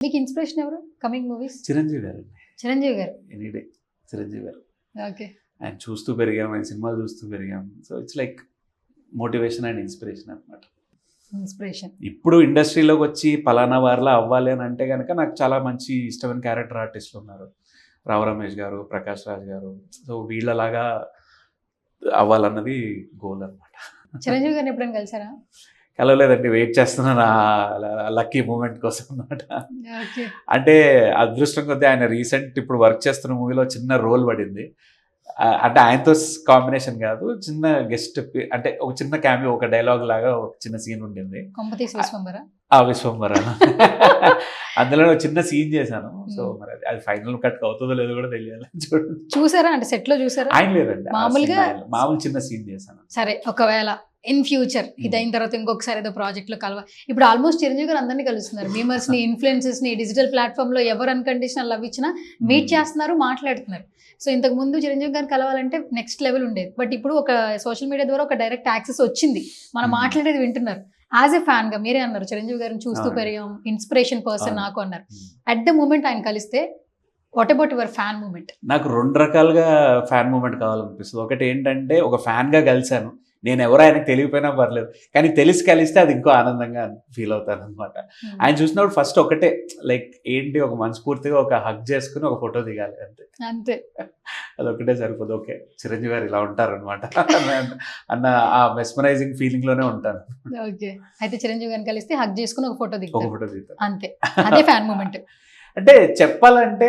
మీకు ఇన్స్పిరేషన్ ఎవరు coming movies? Chiranjeevi గారు. చిరంజీవి గారు. ఎనీడే చిరంజీవి గారు. ఓకే. ఆయన చూస్తూ పెరిగాం, ఆయన సినిమాలు చూస్తూ పెరిగాం. So it's like motivation and inspiration అనమాట. ఇన్స్పిరేషన్. ఇప్పుడు ఇండస్ట్రీలోకి వచ్చి పలానా వారిలా అవ్వాలి అని అంటే కనుక నాకు చాలా మంచి ఇష్టమైన క్యారెక్టర్ ఆర్టిస్టులు ఉన్నారు. రావు రమేష్ గారు, ప్రకాష్ రాజ్ గారు. సో వీళ్ళలాగా అవ్వాలన్నది గోల్ అనమాట. చిరంజీవి గారిని ఎప్పుడైనా కలిసారా? కలవలేదండి, వెయిట్ చేస్తున్నాను లక్కీ మూమెంట్ కోసం అనమాట. ఓకే. అంటే అదృష్టం కొద్దీ ఆయన రీసెంట్ ఇప్పుడు వర్క్ చేస్తున్న మూవీలో చిన్న రోల్ పడింది. అంటే ఆయనతో కాంబినేషన్ కాదు, చిన్న గెస్ట్, అంటే ఒక చిన్న క్యామియో, ఒక డైలాగ్ లాగా ఒక చిన్న సీన్ ఉండింది. కొంపతీసి విశ్వంబర. విశ్వంబర అందులో చిన్న సీన్ చేశాను. సో మరి అది ఫైనల్ కట్ అవుతుందో లేదో కూడా తెలియాలి. చూసారా? అంటే సెట్ లో చూసారా? ఆయన లేదండి, మామూలుగా మామూలు చిన్న సీన్ చేశాను. సరే, ఒకవేళ ఇన్ ఫ్యూచర్ ఇది అయిన తర్వాత ఇంకొకసారి ఏదో ప్రాజెక్ట్ లో కలవ, ఇప్పుడు ఆల్మోస్ట్ చిరంజీవి గారు అందరినీ కలుస్తున్నారు. మీమర్స్ ని, ఇన్ఫ్లుయెన్సెస్ ని, డిజిటల్ ప్లాట్ఫామ్ లో ఎవరు అన్కండిషనల్ లవ్ ఇచ్చినా మీట్ చేస్తున్నారు, మాట్లాడుతున్నారు. సో ఇంతకు ముందు చిరంజీవి గారిని కలవాలంటే నెక్స్ట్ లెవెల్ ఉండేది. బట్ ఇప్పుడు ఒక సోషల్ మీడియా ద్వారా ఒక డైరెక్ట్ యాక్సెస్ వచ్చింది, మనం మాట్లాడేది వింటున్నారు. యాజ్ ఎ ఫ్యాన్ గా మీరే అన్నారు చిరంజీవి గారిని చూస్తూ పెరిగాం, ఇన్స్పిరేషన్ పర్సన్ నాకు అన్నారు. అట్ ద మూమెంట్ ఆయన కలిస్తే what about your fan moment? నాకు రెండు రకాలుగా ఫ్యాన్ మూమెంట్ కావాలనిపిస్తుంది. ఒకటి ఏంటంటే, ఒక ఫ్యాన్ గా కలిశాను, నేను ఎవరో ఆయనకు తెలియపోయినా పర్లేదు, కానీ తెలిసి కలిస్తే అది ఇంకో ఆనందంగా ఫీల్ అవుతాను అనమాట. ఆయన చూసినప్పుడు ఫస్ట్ ఒకటే, లైక్ ఏంటి, ఒక మనస్ఫూర్తిగా ఒక హగ్ చేసుకుని ఒక ఫోటో దిగాలి అంతే. అంతే, అదొకటే సరిపోదు. ఓకే, చిరంజీవి గారు ఇలా ఉంటారనమాట అన్న ఆ మెస్మరైజింగ్ ఫీలింగ్ లోనే ఉంటాను. ఓకే. అయితే చిరంజీవి గారిని కలిస్తే హగ్ చేసుకుని ఒక ఫోటో దిగుతాను అంతే. అదే ఫ్యాన్ మూమెంట్. అంటే చెప్పాలంటే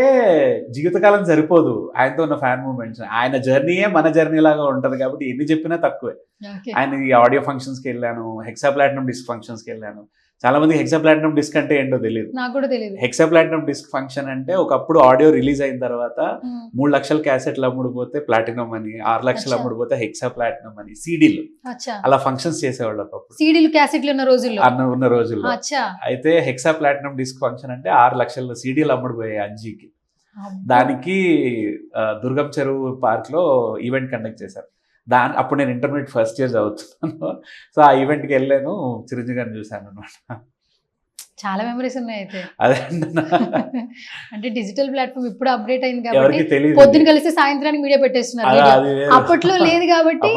జీవితకాలం సరిపోదు ఆయనతో ఉన్న ఫ్యాన్ మూమెంట్స్. ఆయన జర్నీయే మన జర్నీ లాగా ఉంటది కాబట్టి ఎన్ని చెప్పినా తక్కువే. ఆయన ఈ ఆడియో ఫంక్షన్స్కి వెళ్ళాను, హెక్సా ప్లాటినం డిస్క్ ఫంక్షన్స్కి వెళ్ళాను. చాలా మంది హెక్సా ప్లాటినం డిస్క్ అంటే ఏంటో తెలియదు. నాకు కూడా తెలియదు. హెక్సా ప్లాటినం డిస్క్ ఫంక్షన్ అంటే ఒకప్పుడు ఆడియో రిలీజ్ అయిన తర్వాత 3 లక్షల క్యాసెట్లు అమ్ముడుపోతే ప్లాటినం అని, 6 లక్షలు అమ్ముడుపోతే హెక్సా ప్లాటినం అని, సీడీలు అలా ఫంక్షన్స్ చేసేవాళ్ళు ఒకప్పుడు. సీడీలు, క్యాసెట్లు ఉన్న రోజుల్లో. అయితే హెక్సా ప్లాటినం డిస్క్ ఫంక్షన్ అంటే 6 లక్షల సీడీలు అమ్ముడుపోయాయి అంజీకి. దానికి దుర్గం చెరువు పార్క్ లో ఈవెంట్ కండక్ట్ చేశారు. అప్పుడు నేను ఇంటర్మీడియట్ ఫస్ట్ ఇయర్ చదువుతున్నాను. సో ఆ ఈవెంట్కి వెళ్ళాను, చిరంజీవి గారిని చూశాను అనమాట. చాలా మెమరీస్ ఉన్నాయి అయితే. అదే అంటే డిజిటల్ ప్లాట్ఫామ్ ఇప్పుడు అప్డేట్ అయింది కాబట్టి పొద్దున కలిసి సాయంత్రానికి వీడియో పెట్టేస్తున్నారు. అప్పట్లో లేదు కాబట్టి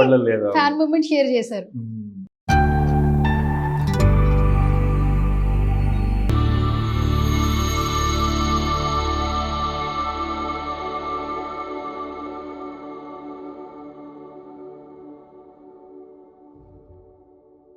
ఫ్యాన్ మూమెంట్ షేర్ చేశారు.